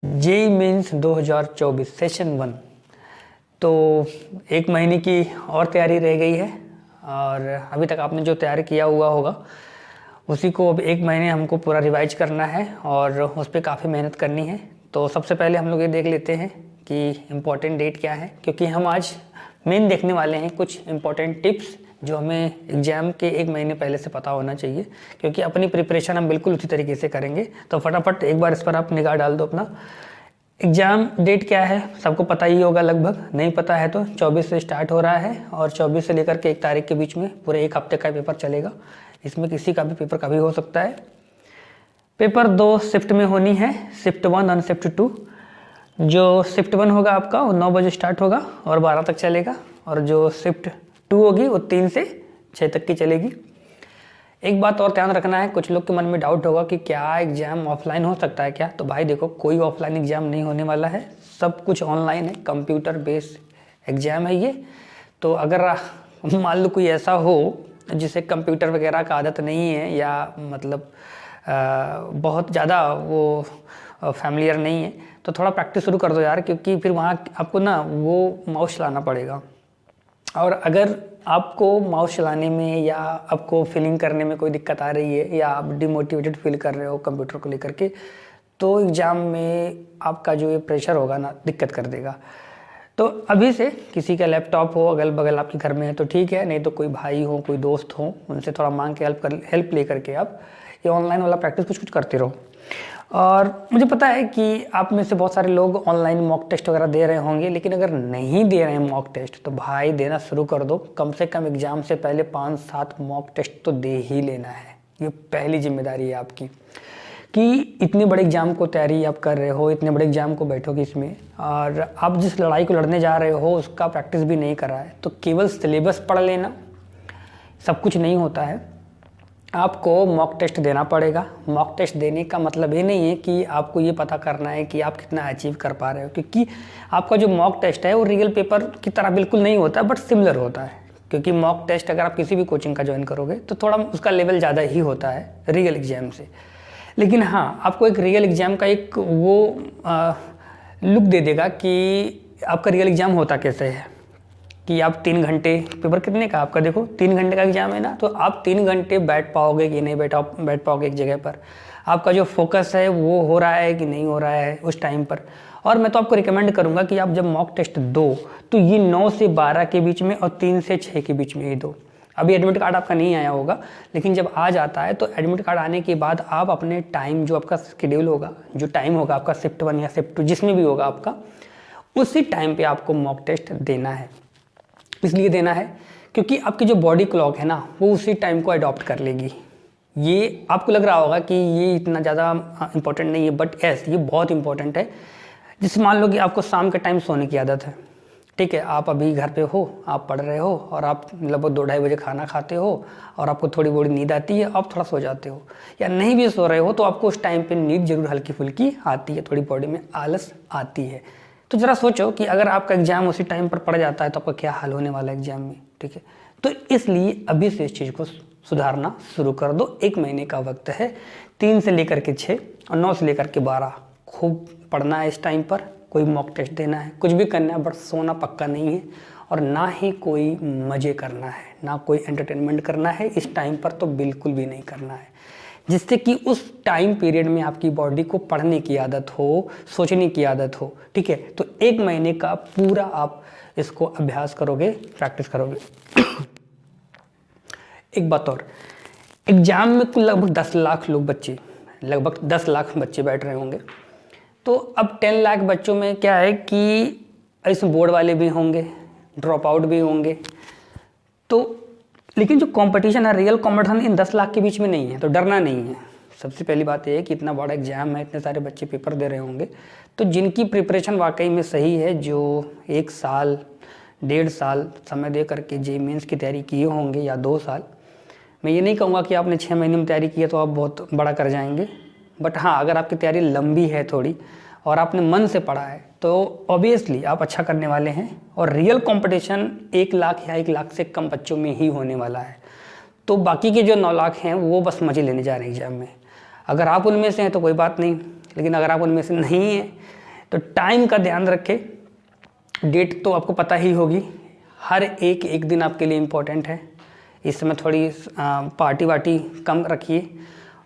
JEE mains 2024 session 1। तो एक महीने की और तैयारी रह गई है और अभी तक आपने जो तैयारी किया हुआ होगा उसी को अब एक महीने हमको पूरा रिवाइज करना है और उस पर काफ़ी मेहनत करनी है। तो सबसे पहले हम लोग ये देख लेते हैं कि इम्पोर्टेंट डेट क्या है, क्योंकि हम आज मेन देखने वाले हैं कुछ इम्पोर्टेंट टिप्स जो हमें एग्ज़ाम के एक महीने पहले से पता होना चाहिए, क्योंकि अपनी प्रिपरेशन हम बिल्कुल उसी तरीके से करेंगे। तो फटाफट एक बार इस पर आप निगाह डाल दो अपना। एग्ज़ाम डेट क्या है सबको पता ही होगा, लगभग नहीं पता है तो 24 से स्टार्ट हो रहा है और 24 से लेकर के 1 तारीख के बीच में पूरे एक हफ्ते का पेपर चलेगा। इसमें किसी का भी पेपर कभी हो सकता है। पेपर 2 शिफ्ट में होनी है, शिफ्ट 1 और शिफ्ट 2। जो शिफ्ट 1 होगा आपका वो 9 बजे स्टार्ट होगा और 12 तक चलेगा, और जो शिफ्ट 2 होगी वो 3 से 6 तक की चलेगी। एक बात और ध्यान रखना है, कुछ लोग के मन में डाउट होगा कि क्या एग्ज़ाम ऑफलाइन हो सकता है क्या। तो भाई देखो, कोई ऑफलाइन एग्ज़ाम नहीं होने वाला है, सब कुछ ऑनलाइन है, कंप्यूटर बेस्ड एग्ज़ाम है ये। तो अगर मान लो कोई ऐसा हो जिसे कंप्यूटर वगैरह का आदत नहीं है या मतलब बहुत ज़्यादा वो फैमिलियर नहीं है, तो थोड़ा प्रैक्टिस शुरू कर दो यार, क्योंकि फिर वहाँ आपको ना वो माउस चलाना पड़ेगा। और अगर आपको माउस चलाने में या आपको फिलिंग करने में कोई दिक्कत आ रही है या आप डिमोटिवेटेड फील कर रहे हो कंप्यूटर को लेकर के, तो एग्ज़ाम में आपका जो ये प्रेशर होगा ना दिक्कत कर देगा। तो अभी से किसी का लैपटॉप हो अगल बगल आपके घर में है तो ठीक है, नहीं तो कोई भाई हो कोई दोस्त हो उनसे थोड़ा मांग के हेल्प ले करके आप ये ऑनलाइन वाला प्रैक्टिस कुछ कुछ करते रहो। और मुझे पता है कि आप में से बहुत सारे लोग ऑनलाइन मॉक टेस्ट वगैरह दे रहे होंगे, लेकिन अगर नहीं दे रहे हैं मॉक टेस्ट तो भाई देना शुरू कर दो। कम से कम एग्ज़ाम से पहले 5-7 मॉक टेस्ट तो दे ही लेना है। ये पहली जिम्मेदारी है आपकी कि इतने बड़े एग्ज़ाम को तैयारी आप कर रहे हो, इतने बड़े एग्ज़ाम को बैठोगे इसमें, और आप जिस लड़ाई को लड़ने जा रहे हो उसका प्रैक्टिस भी नहीं करा है, तो केवल सिलेबस पढ़ लेना सब कुछ नहीं होता है। आपको मॉक टेस्ट देना पड़ेगा। मॉक टेस्ट देने का मतलब ये नहीं है कि आपको ये पता करना है कि आप कितना अचीव कर पा रहे हो, क्योंकि आपका जो मॉक टेस्ट है वो रियल पेपर की तरह बिल्कुल नहीं होता, बट सिमिलर होता है। क्योंकि मॉक टेस्ट अगर आप किसी भी कोचिंग का ज्वाइन करोगे तो थोड़ा उसका लेवल ज़्यादा ही होता है रियल एग्ज़ाम से। लेकिन हाँ, आपको एक रियल एग्ज़ाम का एक वो लुक दे देगा कि आपका रियल एग्ज़ाम होता कैसे है, कि आप 3 घंटे पेपर कितने का आपका देखो 3 घंटे का एग्ज़ाम है ना, तो आप 3 घंटे बैठ पाओगे कि नहीं बैठ पाओगे एक जगह पर। आपका जो फोकस है वो हो रहा है कि नहीं हो रहा है उस टाइम पर। और मैं तो आपको रिकमेंड करूँगा कि आप जब मॉक टेस्ट दो तो ये 9 से 12 के बीच में और 3 से 6 के बीच में ही दो। अभी एडमिट कार्ड आपका नहीं आया होगा, लेकिन जब आ जाता है तो एडमिट कार्ड आने के बाद आप अपने टाइम जो आपका शेड्यूल होगा, जो टाइम होगा आपका शिफ्ट 1 या शिफ्ट 2 जिसमें भी होगा आपका, उसी टाइम पे आपको मॉक टेस्ट देना है। इसलिए देना है क्योंकि आपकी जो बॉडी क्लॉक है ना वो उसी टाइम को अडॉप्ट कर लेगी। ये आपको लग रहा होगा कि ये इतना ज़्यादा इंपॉर्टेंट नहीं है, बट यस ये बहुत इंपॉर्टेंट है। जैसे मान लो कि आपको शाम के टाइम सोने की आदत है, ठीक है, आप अभी घर पे हो, आप पढ़ रहे हो और आप लगभग 2-2:30 बजे खाना खाते हो और आपको थोड़ी बड़ी नींद आती है, आप थोड़ा सो जाते हो या नहीं भी सो रहे हो तो आपको उस टाइम पे नींद जरूर हल्की फुल्की आती है, थोड़ी बॉडी में आलस आती है। तो ज़रा सोचो कि अगर आपका एग्ज़ाम उसी टाइम पर पड़ जाता है तो आपका क्या हाल होने वाला है एग्ज़ाम में, ठीक है। तो इसलिए अभी से इस चीज़ को सुधारना शुरू कर दो। 1 महीने का वक्त है, 3 से लेकर के 6 और 9 से लेकर के 12 खूब पढ़ना है। इस टाइम पर कोई मॉक टेस्ट देना है, कुछ भी करना है, बट सोना पक्का नहीं है और ना ही कोई मज़े करना है, ना कोई एंटरटेनमेंट करना है। इस टाइम पर तो बिल्कुल भी नहीं करना है, जिससे कि उस टाइम पीरियड में आपकी बॉडी को पढ़ने की आदत हो, सोचने की आदत हो, ठीक है। तो 1 महीने का पूरा आप इसको अभ्यास करोगे, प्रैक्टिस करोगे। एक बात और, एग्जाम में कुल लगभग 10 लाख लोग बच्चे, लगभग 10 लाख बच्चे बैठ रहे होंगे। तो अब 10 लाख बच्चों में क्या है कि इसमें बोर्ड वाले भी होंगे, ड्रॉप आउट भी होंगे, तो लेकिन जो कंपटीशन है, रियल कंपटीशन इन 10 लाख के बीच में नहीं है, तो डरना नहीं है। सबसे पहली बात यह है कि इतना बड़ा एग्जाम है, इतने सारे बच्चे पेपर दे रहे होंगे, तो जिनकी प्रिपरेशन वाकई में सही है, जो 1 साल 1.5 साल समय दे करके जेईई मेंस की तैयारी किए होंगे या 2 साल, मैं ये नहीं कहूँगा कि आपने 6 महीने में तैयारी की है तो आप बहुत बड़ा कर जाएंगे, बट हाँ अगर आपकी तैयारी लंबी है थोड़ी और आपने मन से पढ़ा है तो ऑब्वियसली आप अच्छा करने वाले हैं। और रियल कंपटीशन 1 लाख या 1 लाख से कम बच्चों में ही होने वाला है। तो बाकी के जो 9 लाख हैं वो बस मज़े लेने जा रहे हैं एग्जाम में। अगर आप उनमें से हैं तो कोई बात नहीं, लेकिन अगर आप उनमें से नहीं हैं तो टाइम का ध्यान रखें, डेट तो आपको पता ही होगी, हर एक दिन आपके लिए इम्पोर्टेंट है। इस समय थोड़ी पार्टी वार्टी कम रखिए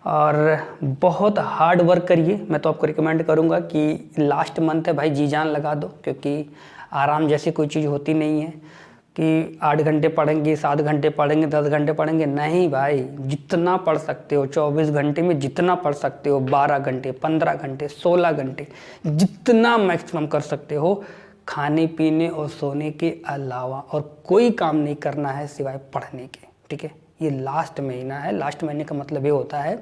और बहुत हार्ड वर्क करिए। मैं तो आपको रिकमेंड करूँगा कि लास्ट मंथ है भाई, जी जान लगा दो, क्योंकि आराम जैसी कोई चीज़ होती नहीं है कि 8 घंटे पढ़ेंगे, 7 घंटे पढ़ेंगे, 10 घंटे पढ़ेंगे। नहीं भाई, जितना पढ़ सकते हो 24 घंटे में जितना पढ़ सकते हो, 12 घंटे, 15 घंटे, 16 घंटे, जितना मैक्सिमम कर सकते हो, खाने पीने और सोने के अलावा और कोई काम नहीं करना है सिवाय पढ़ने के। ठीक है, ये लास्ट महीना है। लास्ट महीने का मतलब ये होता है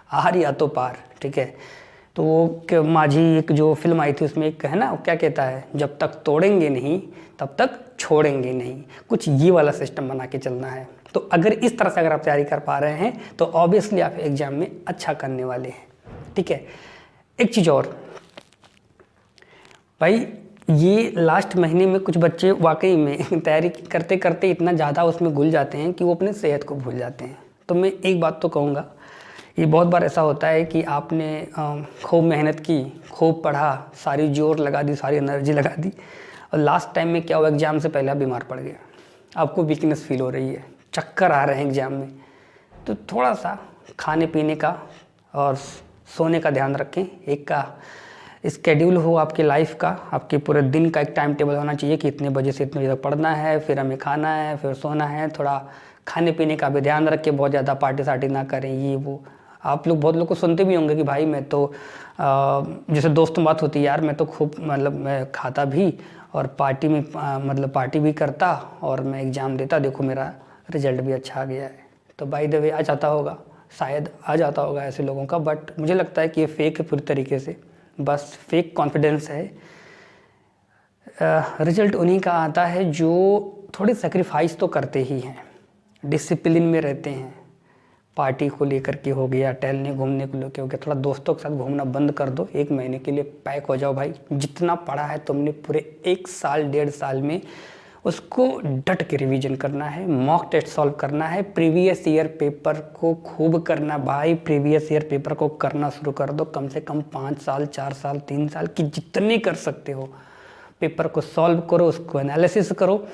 आहार या तो पार। ठीक है, तो वो माझी एक जो फिल्म आई थी उसमें एक है ना, क्या कहता है, जब तक तोड़ेंगे नहीं तब तक छोड़ेंगे नहीं। कुछ ये वाला सिस्टम बना के चलना है। तो अगर इस तरह से अगर आप तैयारी कर पा रहे हैं तो ऑब्वियसली आप एग्जाम में अच्छा करने वाले हैं। ठीक है, एक चीज़ और भाई, ये लास्ट महीने में कुछ बच्चे वाकई में तैयारी करते करते इतना ज़्यादा उसमें घुल जाते हैं कि वो अपने सेहत को भूल जाते हैं। तो मैं एक बात तो कहूँगा, ये बहुत बार ऐसा होता है कि आपने खूब मेहनत की, खूब पढ़ा, सारी जोर लगा दी, सारी एनर्जी लगा दी, और लास्ट टाइम में क्या हुआ, एग्ज़ाम से पहले आप बीमार पड़ गए, आपको वीकनेस फील हो रही है, चक्कर आ रहे हैं एग्ज़ाम में। तो थोड़ा सा खाने पीने का और सोने का ध्यान रखें। एक का स्केड्यूल हो आपकी लाइफ का, आपके पूरे दिन का एक टाइम टेबल होना चाहिए कि इतने बजे से इतने बजे तक पढ़ना है, फिर हमें खाना है, फिर सोना है। थोड़ा खाने पीने का भी ध्यान रखें, बहुत ज़्यादा पार्टी सार्टी ना करें। ये वो आप लोग बहुत लोग को सुनते भी होंगे कि भाई मैं तो जैसे दोस्तों बात होती है, यार मैं तो खूब मतलब मैं खाता भी और पार्टी में मतलब पार्टी भी करता और मैं एग्ज़ाम देता, देखो मेरा रिजल्ट भी अच्छा आ गया है। तो बाय द वे आ जाता होगा, शायद आ जाता होगा ऐसे लोगों का, बट मुझे लगता है कि ये फेक है पूरी तरीके से, बस फेक कॉन्फिडेंस है। रिजल्ट उन्हीं का आता है जो थोड़ी सेक्रीफाइस तो करते ही हैं, डिसिप्लिन में रहते हैं। पार्टी को लेकर के हो गया, टहलने घूमने को लेकर हो गया, थोड़ा दोस्तों के साथ घूमना बंद कर दो, 1 महीने के लिए पैक हो जाओ भाई। जितना पढ़ा है तुमने पूरे 1 साल 1.5 साल में, उसको डट के रिवीजन करना है, मॉक टेस्ट सॉल्व करना है, प्रीवियस ईयर पेपर को खूब करना भाई। प्रीवियस ईयर पेपर को करना शुरू कर दो, कम से कम 5 साल 4 साल 3 साल की जितने कर सकते हो पेपर को सॉल्व करो, उसको एनालिसिस करो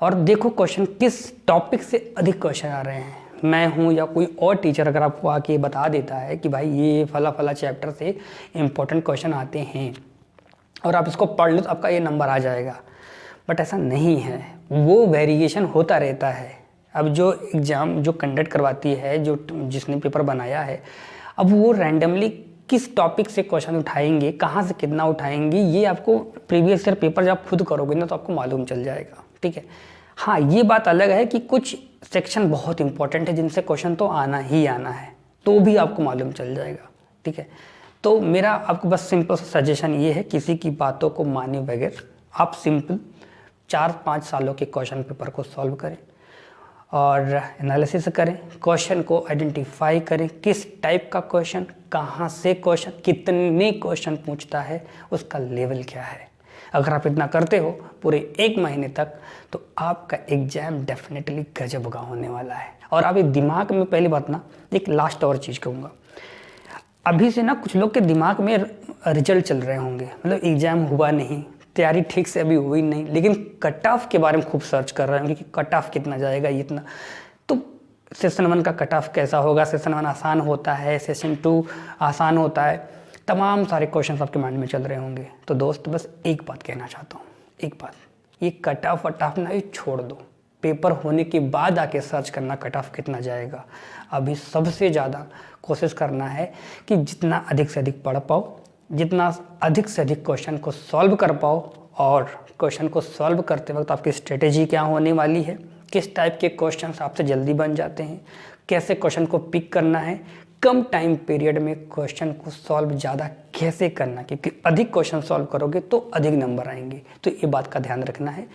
और देखो क्वेश्चन किस टॉपिक से अधिक क्वेश्चन आ रहे हैं। मैं हूँ या कोई और टीचर अगर आपको आके बता देता है कि भाई ये फला फला चैप्टर से इम्पोर्टेंट क्वेश्चन आते हैं और आप इसको पढ़ लो तो आपका ये नंबर आ जाएगा, बट ऐसा नहीं है, वो वेरिएशन होता रहता है। अब जो एग्ज़ाम जो कंडक्ट करवाती है, जो जिसने पेपर बनाया है, अब वो रैंडमली किस टॉपिक से क्वेश्चन उठाएंगे, कहाँ से कितना उठाएंगे, ये आपको प्रीवियस ईयर पेपर जब खुद करोगे ना तो आपको मालूम चल जाएगा। ठीक है, हाँ ये बात अलग है कि कुछ सेक्शन बहुत इंपॉर्टेंट है जिनसे क्वेश्चन तो आना ही आना है, तो भी आपको मालूम चल जाएगा। ठीक है, तो मेरा आपको बस सिंपल सा सजेशन ये है, किसी की बातों को माने बगैर आप सिंपल 4-5 सालों के क्वेश्चन पेपर को सॉल्व करें और एनालिसिस करें, क्वेश्चन को आइडेंटिफाई करें, किस टाइप का क्वेश्चन, कहाँ से क्वेश्चन, कितने क्वेश्चन पूछता है, उसका लेवल क्या है। अगर आप इतना करते हो पूरे 1 महीने तक तो आपका एग्ज़ाम डेफिनेटली गजब का होने वाला है। और आप एक दिमाग में, पहली बात ना, एक लास्ट और चीज़ कहूँगा, अभी से ना कुछ लोग के दिमाग में रिजल्ट चल रहे होंगे, मतलब एग्ज़ाम हुआ नहीं, तैयारी ठीक से अभी हुई नहीं, लेकिन कट ऑफ के बारे में खूब सर्च कर रहे होंगे कि कट ऑफ कितना जाएगा, इतना। तो सेशन 1 का कट ऑफ कैसा होगा, सेशन 1 आसान होता है, सेशन 2 आसान होता है, तमाम सारे क्वेश्चन आपके माइंड में चल रहे होंगे। तो दोस्त बस एक बात कहना चाहता हूँ, एक बात, ये कट ऑफ वट ऑफ ना ये छोड़ दो, पेपर होने के बाद आके सर्च करना कट ऑफ कितना जाएगा। अभी सबसे ज़्यादा कोशिश करना है कि जितना अधिक से अधिक पढ़ पाओ, जितना अधिक से अधिक क्वेश्चन को सॉल्व कर पाओ, और क्वेश्चन को सॉल्व करते वक्त आपकी स्ट्रेटेजी क्या होने वाली है, किस टाइप के क्वेश्चन आपसे जल्दी बन जाते हैं, कैसे क्वेश्चन को पिक करना है, कम टाइम पीरियड में क्वेश्चन को सॉल्व ज़्यादा कैसे करना, क्योंकि अधिक क्वेश्चन सॉल्व करोगे तो अधिक नंबर आएंगे। तो ये बात का ध्यान रखना है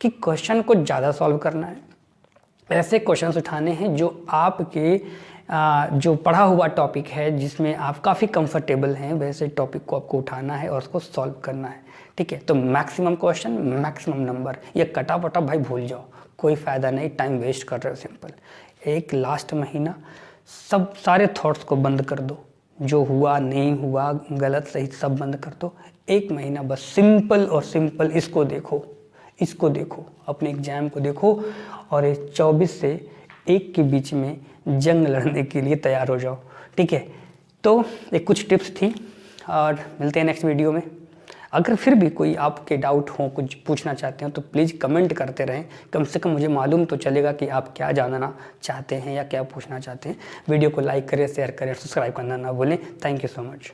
कि क्वेश्चन को ज़्यादा सॉल्व करना है, ऐसे क्वेश्चंस उठाने हैं जो आपके जो पढ़ा हुआ टॉपिक है जिसमें आप काफ़ी कंफर्टेबल हैं, वैसे टॉपिक को आपको उठाना है और उसको सॉल्व करना है। ठीक है, तो मैक्सिमम क्वेश्चन मैक्सिमम नंबर, ये कटा वटा भाई भूल जाओ, कोई फ़ायदा नहीं, टाइम वेस्ट कर रहे हो। सिंपल एक लास्ट महीना सब सारे थॉट्स को बंद कर दो, जो हुआ नहीं हुआ, गलत सही सब बंद कर दो। 1 महीना बस सिंपल और सिंपल इसको देखो, अपने एग्ज़ाम को देखो और इस 24 से 1 के बीच में जंग लड़ने के लिए तैयार हो जाओ, ठीक है। तो एक कुछ टिप्स थी और मिलते हैं नेक्स्ट वीडियो में। अगर फिर भी कोई आपके डाउट हो, कुछ पूछना चाहते हो तो प्लीज़ कमेंट करते रहें, कम से कम मुझे मालूम तो चलेगा कि आप क्या जानना चाहते हैं या क्या पूछना चाहते हैं। वीडियो को लाइक करें, शेयर करें, सब्सक्राइब करना ना भूलें। Thank you so much.